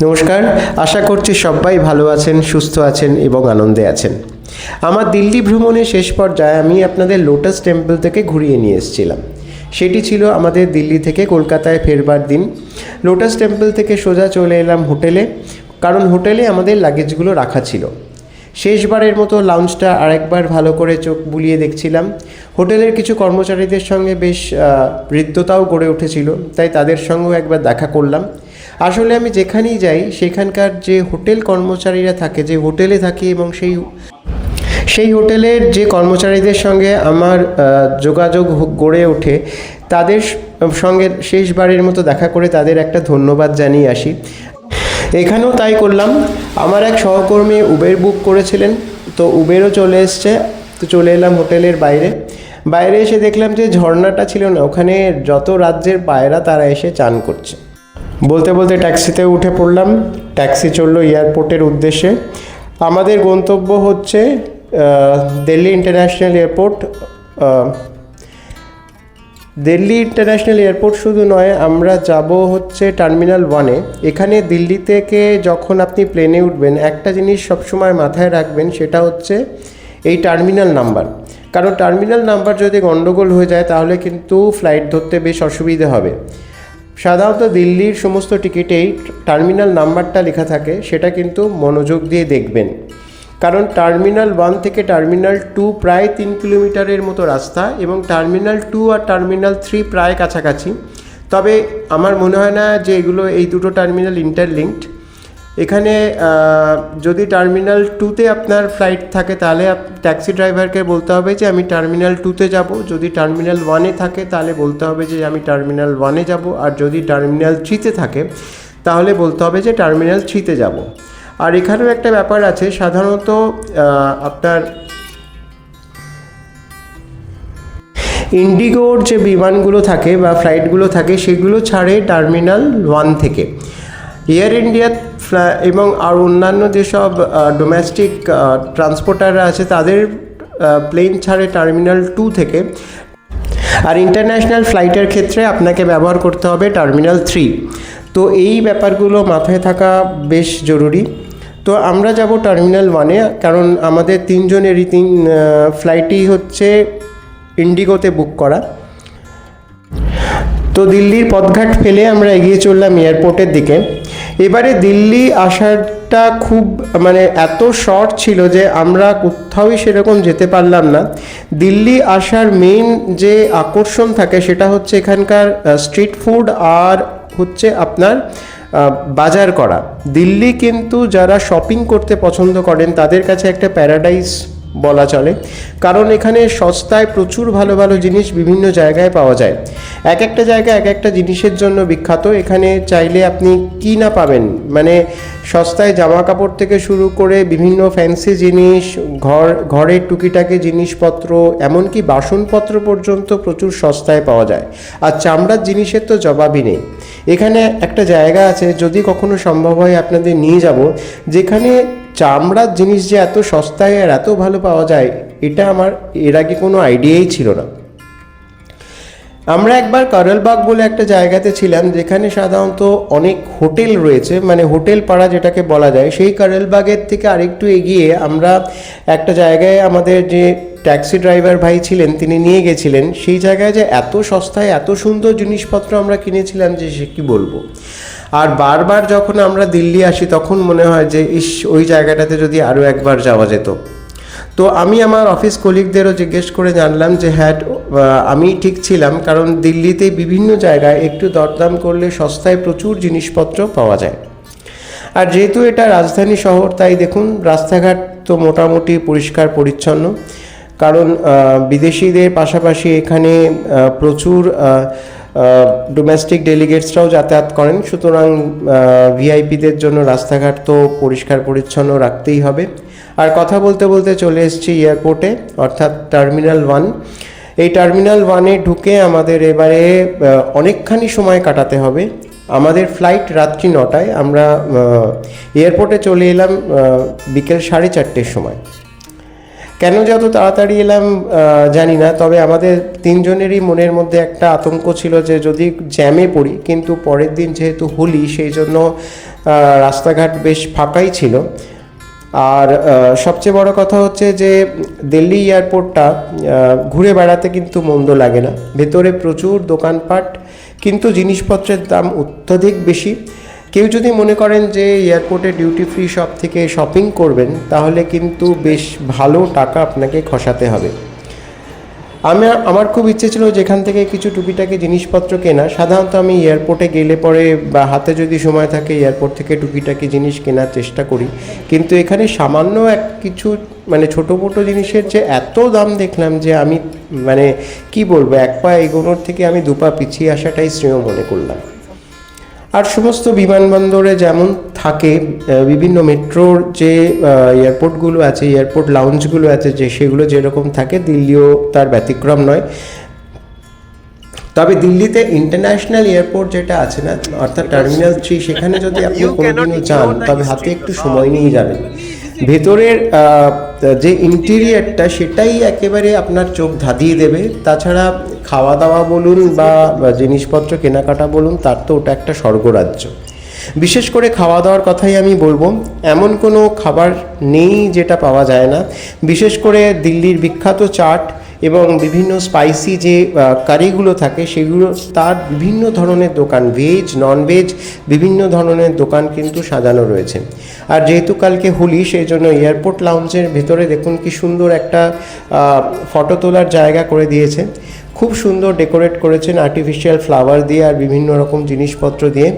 নমস্কার, আশা করছি সবাই ভালো আছেন, সুস্থ আছেন এবং আনন্দে আছেন। আমার দিল্লি ভ্রমণের শেষ পর্যায়ে আমি আপনাদের লোটাস টেম্পল থেকে ঘুরিয়ে নিয়ে এসেছিলাম। সেটি ছিল আমাদের দিল্লি থেকে কলকাতায় ফেরবার দিন। লোটাস টেম্পল থেকে সোজা চলে এলাম হোটেলে, কারণ হোটেলে আমাদের লাগেজগুলো রাখা ছিল। শেষবারের মতো লাউঞ্জটা আরেকবার ভালো করে চোখ বুলিয়ে দেখছিলাম। হোটেলের কিছু কর্মচারীদের সঙ্গে বেশ হৃদ্যতাও গড়ে উঠেছিল, তাই তাদের সঙ্গেও একবার দেখা করলাম। আসলে আমি যেখানেই যাই সেখানকার যে হোটেল কর্মচারীরা থাকে, যে হোটেলে থাকি, এবং সেই হোটেলের যে কর্মচারীদের সঙ্গে আমার যোগাযোগ গড়ে ওঠে, তাদের সঙ্গে শেষবারের মতো দেখা করে তাদের একটা ধন্যবাদ জানিয়ে আসি। এখানেও তাই করলাম। আমার এক সহকর্মী উবের বুক করেছিলেন, তো উবেরও চলে এসছে। তো চলে এলাম হোটেলের বাইরে এসে দেখলাম যে ঝর্ণাটা ছিল না, ওখানে যত রাজ্যের পায়রা তারা এসে চান করছে। বলতে বলতে ট্যাক্সিতে উঠে পড়লাম। ট্যাক্সি চললো এয়ারপোর্টের উদ্দেশ্যে। আমাদের গন্তব্য হচ্ছে Delhi international airport. Delhi international airport শুধু নয়, আমরা যাব হচ্ছে টার্মিনাল 1-এ। এখানে দিল্লি থেকে যখন আপনি প্লেনে উঠবেন, একটা জিনিস সবসময় মাথায় রাখবেন, সেটা হচ্ছে এই টার্মিনাল নাম্বার। কারণ টার্মিনাল নাম্বার যদি গণ্ডগোল হয়ে যায় তাহলে কিন্তু ফ্লাইট ধরতে বেশ অসুবিধে হবে। সাধারণত দিল্লির সমস্ত টিকিটেই টার্মিনাল নাম্বারটা লেখা থাকে, সেটা কিন্তু মনোযোগ দিয়ে দেখবেন। কারণ টার্মিনাল 1 থেকে টার্মিনাল 2 প্রায় 3 কিলোমিটারের মতো রাস্তা, এবং টার্মিনাল 2 আর টার্মিনাল 3 প্রায় কাছাকাছি। তবে আমার মনে হয় না যে এই দুটো টার্মিনাল ইন্টারলিঙ্কড। এখানে যদি টার্মিনাল 2-তে আপনার ফ্লাইট থাকে তাহলে ট্যাক্সি ড্রাইভারকে বলতে হবে যে আমি টার্মিনাল 2-তে যাব। যদি টার্মিনাল 1-এ থাকে তাহলে বলতে হবে যে আমি টার্মিনাল 1-এ যাব। আর যদি টার্মিনাল 3-তে থাকে তাহলে বলতে হবে যে টার্মিনাল 3-তে যাব। আর এখানেও একটা ব্যাপার আছে, সাধারণত আপনার ইন্ডিগোর যে বিমানগুলো থাকে বা ফ্লাইটগুলো থাকে সেগুলো ছাড়ে টার্মিনাল 1 থেকে। এয়ার ইন্ডিয়া এবং আর অন্যান্য যেসব ডোমেস্টিক ট্রান্সপোর্টাররা আছে তাদের প্লেন ছাড়ে টার্মিনাল 2 থেকে। আর ইন্টারন্যাশনাল ফ্লাইটের ক্ষেত্রে আপনাকে ব্যবহার করতে হবে টার্মিনাল 3। তো এই ব্যাপারগুলো মাথায় থাকা বেশ জরুরি। তো আমরা যাব টার্মিনাল 1-এ, কারণ আমাদের তিনজনেরই ফ্লাইটই হচ্ছে ইন্ডিগোতে বুক করা। তো দিল্লির পথঘাট ফেলে আমরা এগিয়ে চললাম এয়ারপোর্টের দিকে। এবারে দিল্লি আসাটা খুব এত শর্ট ছিল যে আমরা কোথাওই সেরকম যেতে পারলাম না। দিল্লি আসার মেইন যে আকর্ষণ থাকে সেটা হচ্ছে এখানকার স্ট্রিট ফুড আর হচ্ছে আপনার বাজার করা। দিল্লি কিন্তু যারা শপিং করতে পছন্দ করেন তাদের কাছে একটা প্যারাডাইস বলা চলে, কারণ এখানে সস্তায় প্রচুর ভালো ভালো জিনিস বিভিন্ন জায়গায় পাওয়া যায়। এক একটা জায়গা এক একটা জিনিসের জন্য বিখ্যাত। এখানে চাইলে আপনি কি না পাবেন, সস্তায় জামা কাপড় থেকে শুরু করে বিভিন্ন ফ্যান্সি জিনিস, ঘরের টুকিটাকি জিনিসপত্র, এমনকি বাসনপত্র পর্যন্ত প্রচুর সস্তায় পাওয়া যায়। আর চামড়ার জিনিসের তো জবাবই নেই। এখানে একটা জায়গা আছে, যদি কখনো সম্ভব হয় আপনাদের নিয়ে যাব, যেখানে চামড়ার জিনিস যে এত সস্তায় আর এত ভালো পাওয়া যায়, এটা আমার এর আগে কোনো আইডিয়াই ছিল না। আমরা একবার করলবাগ বলে একটা জায়গাতে ছিলাম, যেখানে সাধারণত অনেক হোটেল রয়েছে, হোটেল পাড়া যেটাকে বলা যায়। সেই করলবাগের থেকে আরেকটু এগিয়ে আমরা একটা জায়গায়, আমাদের যে ট্যাক্সি ড্রাইভার ভাই ছিলেন তিনি নিয়ে গেছিলেন। সেই জায়গায় যে এত সস্তায় এত সুন্দর জিনিসপত্র আমরা কিনেছিলাম যে সে কী বলবো। আর বারবার যখন আমরা দিল্লি আসি তখন মনে হয় যে ওই জায়গাটাতে যদি আরও একবার যাওয়া যেত। তো আমি আমার অফিস কলিগদেরও জিজ্ঞেস করে জানলাম যে হ্যাঁ, আমি ঠিক ছিলাম, কারণ দিল্লিতে বিভিন্ন জায়গায় একটু দরদাম করলে সস্তায় প্রচুর জিনিসপত্র পাওয়া যায়। আর যেহেতু এটা রাজধানী শহর, তাই দেখুন রাস্তাঘাট তো মোটামুটি পরিষ্কার পরিচ্ছন্ন, কারণ বিদেশিদের পাশাপাশি এখানে প্রচুর ডোমেস্টিক ডেলিগেটসরাও যাতায়াত করেন। সুতরাং ভিআইপিদের জন্য রাস্তাঘাট তো পরিষ্কার পরিচ্ছন্ন রাখতেই হবে। আর কথা বলতে বলতে চলে এসেছি এয়ারপোর্টে, অর্থাৎ টার্মিনাল 1। এই টার্মিনাল 1-এ ঢুকে আমাদের এবারে অনেকখানি সময় কাটাতে হবে। আমাদের ফ্লাইট রাত্রি 9টায়। আমরা এয়ারপোর্টে চলে এলাম বিকেল 4:30-র সময়। কেন যত তাড়াতাড়ি এলাম জানি না, তবে আমাদের তিনজনেরই মনের মধ্যে একটা আতঙ্ক ছিল যে যদি জ্যামে পড়ি। কিন্তু পরের দিন যেহেতু হোলি, সেই জন্য রাস্তাঘাট বেশ ফাঁকাই ছিল। আর সবচেয়ে বড় কথা হচ্ছে যে দিল্লি এয়ারপোর্টটা ঘুরে বেড়াতে কিন্তু মন্দ লাগে না। ভেতরে প্রচুর দোকানপাট, কিন্তু জিনিসপত্রের দাম অত্যধিক বেশি। কেউ যদি মনে করেন যে এয়ারপোর্টে ডিউটি ফ্রি শপ থেকে শপিং করবেন, তাহলে কিন্তু বেশ ভালো টাকা আপনাকে খসাতে হবে। আমার খুব ইচ্ছে ছিল যেখান থেকে কিছু টুকিটাকি জিনিসপত্র কেনা। সাধারণত আমি এয়ারপোর্টে গেলে পরে বা হাতে যদি সময় থাকে এয়ারপোর্ট থেকে টুকিটাকি জিনিস কেনার চেষ্টা করি, কিন্তু এখানে সামান্য কিছু মানে ছোটো মোটো জিনিসের যে এত দাম দেখলাম যে আমি মানে কি বলবো, এক পা এগোনোর থেকে আমি দুপা পিছিয়ে আসাটাই শ্রেয় মনে করলাম। আর সমস্ত বিমানবন্দরে যেমন থাকে বিভিন্ন মেট্রোর যে এয়ারপোর্টগুলো আছে, এয়ারপোর্ট লাউঞ্জগুলো আছে, যে সেগুলো যেরকম থাকে দিল্লিও তার ব্যতিক্রম নয়। তবে দিল্লিতে ইন্টারন্যাশনাল এয়ারপোর্ট যেটা আছে না, অর্থাৎ টার্মিনাল 3, সেখানে যদি আপনি কোনোদিনও যান তবে হাতে একটু সময় নিয়ে যাবেন। ভেতরের যে ইন্টেরিয়ারটা সেটাই একেবারে আপনার চোখ ধাঁধিয়ে দেবে। তাছাড়া খাওয়া দাওয়া বলুন বা জিনিসপত্র কেনাকাটা বলুন, তার তো ওটা একটা স্বর্গরাজ্য। বিশেষ করে খাওয়া দাওয়ার কথাই আমি বলবো, এমন কোনো খাবার নেই যেটা পাওয়া যায় না। বিশেষ করে দিল্লির বিখ্যাত চাট এবং বিভিন্ন স্পাইসি যে কারিগুলো থাকে সেগুলো, তার বিভিন্ন ধরনের দোকান, ভেজ নন ভেজ বিভিন্ন ধরনের দোকান কিন্তু সাজানো রয়েছে। আর যেহেতু কালকে হোলি, সেই জন্য এয়ারপোর্ট লাউঞ্জের ভেতরে দেখুন কি সুন্দর একটা ফটো তোলার জায়গা করে দিয়েছে। খুব সুন্দর ডেকোরেট করেছেন আর্টিফিশিয়াল ফ্লাওয়ার দিয়ে আর বিভিন্ন রকম জিনিসপত্র দিয়ে।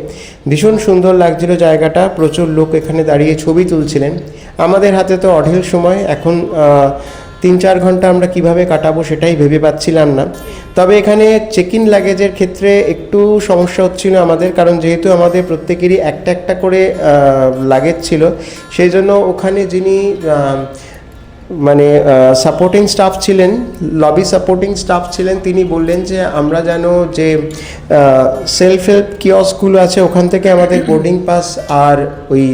ভীষণ সুন্দর লাগছিল জায়গাটা। প্রচুর লোক এখানে দাঁড়িয়ে ছবি তুলছিলেন। আমাদের হাতে তো অঢেল সময়, এখন 3-4 ঘন্টা আমরা কিভাবে কাটাবো সেটাই ভেবে পাচ্ছিলাম না। তবে এখানে চেক ইন লাগেজের ক্ষেত্রে একটু সমস্যা হচ্ছিল আমাদের, কারণ যেহেতু আমাদের প্রত্যেকেরই একটা একটা করে লাগেজ ছিল, সেই জন্য ওখানে যিনি মানে সাপোর্টিং স্টাফ ছিলেন, লবি সাপোর্টিং স্টাফ ছিলেন, তিনি বললেন যে আমরা যেন যে সেলফ হেল্প কিয়স্কগুলো আছে ওখান থেকে আমাদের বোর্ডিং পাস আর ওই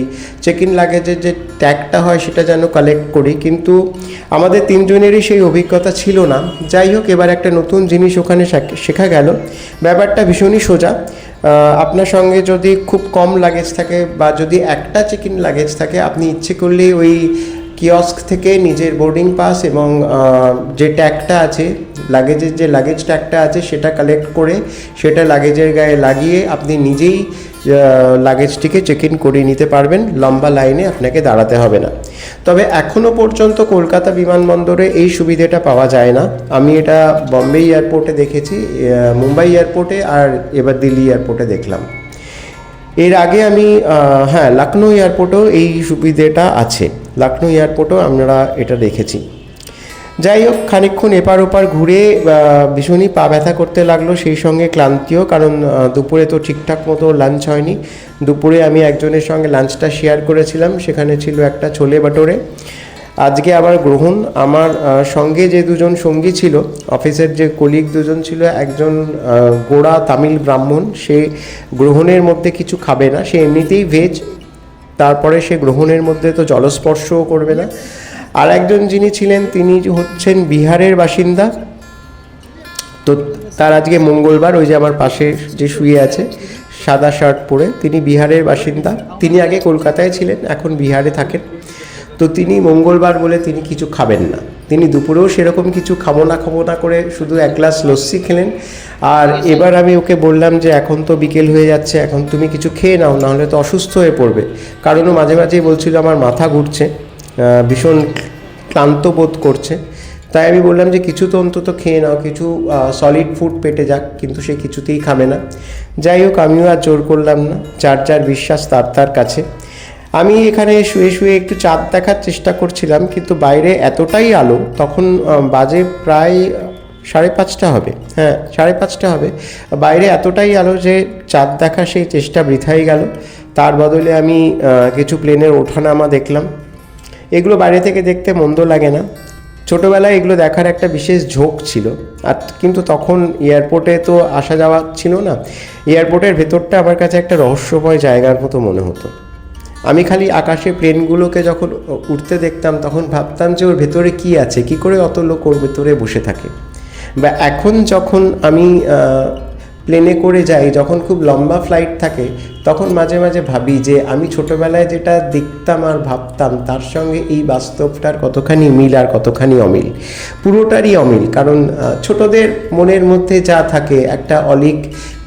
চেক ইন লাগেজের যে ট্যাগটা হয় সেটা যেন কালেক্ট করি। কিন্তু আমাদের 3 জনেরই সেই অভিজ্ঞতা ছিল না। যাই হোক, এবার একটা নতুন জিনিস ওখানে শেখা গেল। ব্যাপারটা ভীষণই সোজা। আপনার সঙ্গে যদি খুব কম লাগেজ থাকে বা যদি একটা চেক ইন লাগেজ থাকে, আপনি ইচ্ছে করলেই ওই কিয়স্ক থেকে নিজের বোর্ডিং পাস এবং যে ট্যাগটা আছে, লাগেজের যে লাগেজ ট্যাগটা আছে সেটা কালেক্ট করে সেটা লাগেজের গায়ে লাগিয়ে আপনি নিজেই লাগেজটিকে চেক ইন করে নিতে পারবেন। লম্বা লাইনে আপনাকে দাঁড়াতে হবে না। তবে এখনও পর্যন্ত কলকাতা বিমানবন্দরে এই সুবিধাটা পাওয়া যায় না। আমি এটা বম্বে এয়ারপোর্টে দেখেছি, মুম্বাই এয়ারপোর্টে, আর এবার দিল্লি এয়ারপোর্টে দেখলাম। এর আগে আমি লখনৌ এয়ারপোর্টেও এই সুবিধাটা আছে। লখনৌ এয়ারপোর্টেও আমরা এটা দেখেছি। যাই হোক, খানিকক্ষণ এপার ওপার ঘুরে ভীষণই পা ব্যথা করতে লাগলো, সেই সঙ্গে ক্লান্তিও, কারণ দুপুরে তো ঠিকঠাক মতো লাঞ্চ হয়নি। দুপুরে আমি একজনের সঙ্গে লাঞ্চটা শেয়ার করেছিলাম, সেখানে ছিল একটা ছোলে বাটোরে। আজকে আবার গ্রহণ। আমার সঙ্গে যে 2জন সঙ্গী ছিল, অফিসের যে কলিগ 2জন ছিল, একজন গোড়া তামিল ব্রাহ্মণ, সে গ্রহণের মধ্যে কিছু খাবে না, সে এমনিতেই ভেজ, তারপরে সে গ্রহণের মধ্যে তো জলস্পর্শও করবে না। আর একজন যিনি ছিলেন তিনি হচ্ছেন বিহারের বাসিন্দা। তো তার আজকে মঙ্গলবার, ওই যে আমার পাশে যে শুয়ে আছে সাদা শার্ট পরে, তিনি বিহারের বাসিন্দা। তিনি আগে কলকাতায় ছিলেন, এখন বিহারে থাকেন। তো তিনি মঙ্গলবার বলে তিনি কিছু খাবেন না। তিনি দুপুরেও সেরকম কিছু খাবো না করে শুধু 1 গ্লাস লস্যি খেলেন। আর এবার আমি ওকে বললাম যে এখন তো বিকেল হয়ে যাচ্ছে, এখন তুমি কিছু খেয়ে নাও, নাহলে তো অসুস্থ হয়ে পড়বে। কারণ ও মাঝে মাঝেই বলছিল আমার মাথা ঘুরছে, ভীষণ ক্লান্ত বোধ করছে। তাই আমি বললাম যে কিছু তো অন্তত খেয়ে নাও, কিছু সলিড ফুড পেটে যাক, কিন্তু সে কিছুতেই খাবে না। যাই হোক, আমিও আর জোর করলাম না, যার বিশ্বাস তার কাছে। আমি এখানে শুয়ে শুয়ে একটু চাঁদ দেখার চেষ্টা করছিলাম, কিন্তু বাইরে এতটাই আলো, তখন বাজে প্রায় 5:30 হবে, 5:30 হবে। বাইরে এতটাই আলো যে চাঁদ দেখার সেই চেষ্টা বৃথাই গেল। তার বদলে আমি কিছু প্লেনের ওঠানামা দেখলাম। এগুলো বাইরে থেকে দেখতে মন্দ লাগে না। ছোটোবেলায় এগুলো দেখার একটা বিশেষ ঝোঁক ছিল। আর কিন্তু তখন এয়ারপোর্টে তো আসা যাওয়া ছিল না। এয়ারপোর্টের ভেতরটা আমার কাছে একটা রহস্যময় জায়গার মতো মনে হতো। আমি খালি আকাশে প্লেনগুলোকে যখন উঠতে দেখতাম তখন ভাবতাম যে ওর ভেতরে কী আছে, কী করে অত লোক ওর ভেতরে বসে থাকে। বা এখন যখন আমি প্লেনে করে যাই, যখন খুব লম্বা ফ্লাইট থাকে, তখন মাঝে মাঝে ভাবি যে আমি ছোটোবেলায় যেটা দেখতাম আর ভাবতাম তার সঙ্গে এই বাস্তবটার কতখানি মিল আর কতখানি অমিল। পুরোটারই অমিল, কারণ ছোটদের মনের মধ্যে যা থাকে একটা অলীক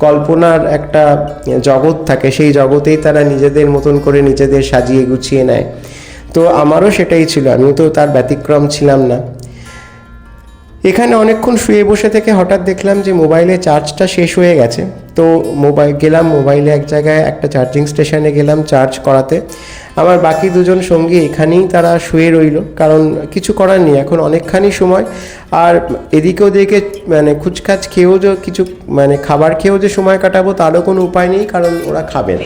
কল্পনার একটা জগৎ থাকে, সেই জগতেই তারা নিজেদের মতন করে নিজেদের সাজিয়ে গুছিয়ে নেয়। তো আমারও সেটাই ছিল, আমিও তো তার ব্যতিক্রম ছিলাম না। এখানে অনেকক্ষণ শুয়ে বসে থেকে হঠাৎ দেখলাম যে মোবাইলে চার্জটা শেষ হয়ে গেছে। তো মোবাইলে এক জায়গায় একটা চার্জিং স্টেশনে গেলাম চার্জ করাতে। আমার বাকি দুজন সঙ্গী এখানেই তারা শুয়ে রইল, কারণ কিছু করার নেই, এখন অনেকখানি সময়। আর এদিকে ওদিকে মানে খুচখাচ খেয়েও যে কিছু মানে খাবার খেয়েও যে সময় কাটাবো তারও কোনো উপায় নেই, কারণ ওরা খাবে না।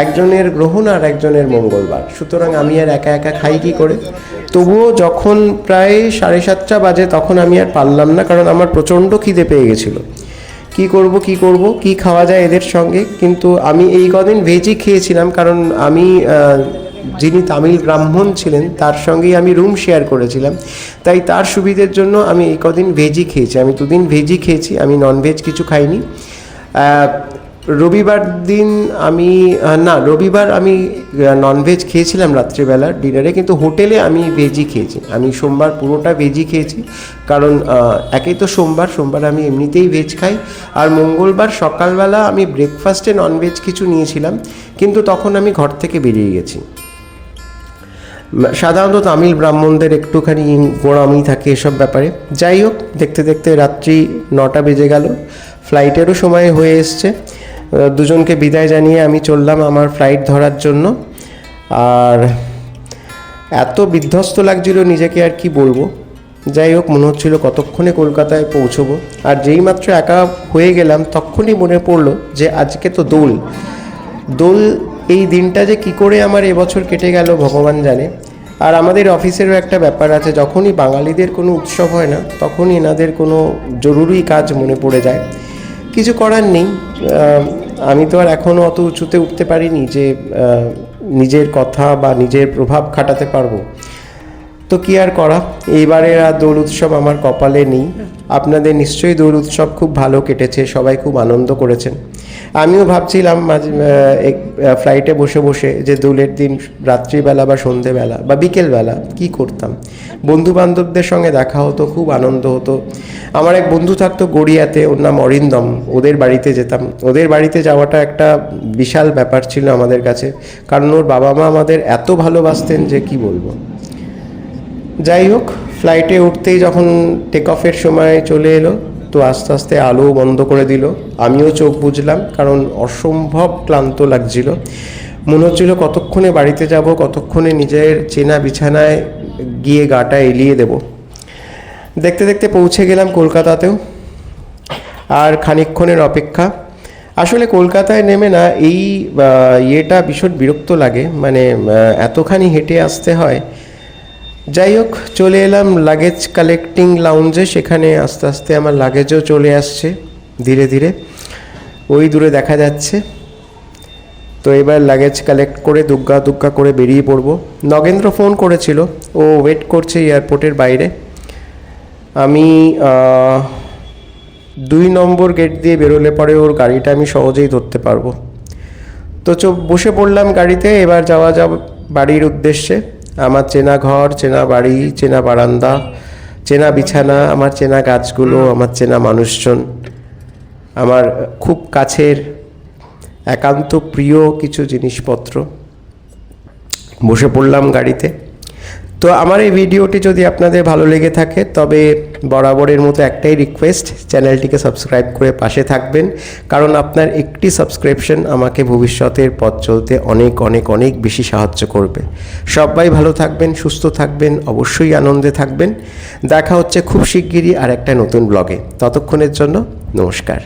একজনের গ্রহণ আর একজনের মঙ্গলবার, সুতরাং আমি আর একা একা খাই কী করে। তবুও যখন প্রায় 7:30 বাজে তখন আমি আর পারলাম না, কারণ আমার প্রচণ্ড খিদে পেয়ে গেছিলো। কি করব কি খাওয়া যায় এদের সঙ্গে। কিন্তু আমি এই কদিন ভেজই খেয়েছিলাম, কারণ আমি যিনি তামিল ব্রাহ্মণ ছিলেন তার সঙ্গেই আমি রুম শেয়ার করেছিলাম, তাই তার সুবিধের জন্য আমি এই কদিন ভেজই খেয়েছি। আমি 2 দিন ভেজই খেয়েছি, আমি ননভেজ কিছু খাইনি। রবিবার আমি ননভেজ খেয়েছিলাম রাত্রিবেলার ডিনারে, কিন্তু হোটেলে আমি ভেজই খেয়েছি। আমি সোমবার পুরোটা ভেজই খেয়েছি, কারণ একেই তো সোমবার আমি এমনিতেই ভেজ খাই। আর মঙ্গলবার সকালবেলা আমি ব্রেকফাস্টে ননভেজ কিছু নিয়েছিলাম, কিন্তু তখন আমি ঘর থেকে বেরিয়ে গেছি। সাধারণত তামিল ব্রাহ্মণদের একটুখানি গোঁড়ামি থাকে এসব ব্যাপারে। যাই হোক, দেখতে দেখতে রাত্রি 9টা বেজে গেল, ফ্লাইটেরও সময় হয়ে এসছে। দুজনকে বিদায় জানিয়ে আমি চললাম আমার ফ্লাইট ধরার জন্য। আর এত বিধ্বস্ত লাগছিল নিজেকে, আর কি বলবো। যাই হোক, মনে হচ্ছিল কতক্ষণে কলকাতায় পৌঁছবো। আর যেই মাত্র একা হয়ে গেলাম তখনই মনে পড়লো যে আজকে তো দোল। এই দিনটা যে কি করে আমার এবছর কেটে গেল ভগবান জানে। আর আমাদের অফিসেরও একটা ব্যাপার আছে, যখনই বাঙালিদের কোনো উৎসব হয় না তখনই এনাদের কোনো জরুরি কাজ মনে পড়ে যায়। কিছু করার নেই, আমি তো আর এখনও অত উঁচুতে উঠতে পারিনি যে নিজের কথা বা নিজের প্রভাব খাটাতে পারবো। তো কি আর করা, এইবারের আর দোল উৎসব আমার কপালে নেই। আপনাদের নিশ্চয়ই দোল উৎসব খুব ভালো কেটেছে, সবাই খুব আনন্দ করেছেন। আমিও ভাবছিলাম ফ্লাইটে বসে বসে যে দোলের দিন রাত্রিবেলা বা সন্ধেবেলা বা বিকেলবেলা কি করতাম। বন্ধুবান্ধবদের সঙ্গে দেখা হতো, খুব আনন্দ হতো। আমার এক বন্ধু থাকতো গড়িয়াতে, ওর নাম অরিন্দম, ওদের বাড়িতে যেতাম। ওদের বাড়িতে যাওয়াটা একটা বিশাল ব্যাপার ছিল আমাদের কাছে, কারণ ওর বাবা মা আমাদের এত ভালোবাসতেন যে কি বলবো। যাই হোক, ফ্লাইটে উঠতেই যখন টেক অফের সময় চলে এলো, তো আস্তে আস্তে আলো বন্ধ করে দিল। আমিও চোখ বুজলাম, কারণ অসম্ভব ক্লান্ত লাগছিল। মনে হচ্ছিল কতক্ষণে বাড়িতে যাব, কতক্ষণে নিজের চেনা বিছানায় গিয়ে গাটা এলিয়ে দেব। দেখতে দেখতে পৌঁছে গেলাম কলকাতাতেও। আর খানিকক্ষণের অপেক্ষা। আসলে কলকাতায় নেমে না এই ইয়েটা ভীষণ বিরক্ত লাগে, মানে এতখানি হেঁটে আসতে হয়। যাই হোক, চলে এলাম লাগেজ কালেক্টিং লাউঞ্জে। সেখানে আস্তে আস্তে আমার লাগেজও চলে আসছে ধীরে ধীরে, ওই দূরে দেখা যাচ্ছে। তো এবার লাগেজ কালেক্ট করে দুগ্গা করে বেরিয়ে পড়বো। নগেন্দ্র ফোন করেছিল, ও ওয়েট করছে এয়ারপোর্টের বাইরে। আমি 2 নম্বর গেট দিয়ে বেরোলে পরে ওর গাড়িটা আমি সহজেই ধরতে পারবো। তো বসে পড়লাম গাড়িতে। এবার যাওয়া যাব বাড়ির উদ্দেশ্যে। আমার চেনা ঘর, চেনা বাড়ি, চেনা বারান্দা, চেনা বিছানা, আমার চেনা গাছগুলো, আমার চেনা মানুষজন, আমার খুব কাছের একান্ত প্রিয় কিছু জিনিসপত্র। বসে পড়লাম গাড়িতে। তো আমার এই ভিডিওটি যদি আপনাদের ভালো লেগে থাকে তবে বরাবরের মতো একটাই রিকোয়েস্ট, চ্যানেলটিকে সাবস্ক্রাইব করে পাশে থাকবেন, কারণ আপনার একটি সাবস্ক্রিপশন আমাকে ভবিষ্যতের পথ চলতে অনেক অনেক অনেক বেশি সাহায্য করবে। সবাই ভালো থাকবেন, সুস্থ থাকবেন, অবশ্যই আনন্দে থাকবেন। দেখা হচ্ছে খুব শিগগিরই আর একটা নতুন ব্লগে। ততক্ষণের জন্য নমস্কার।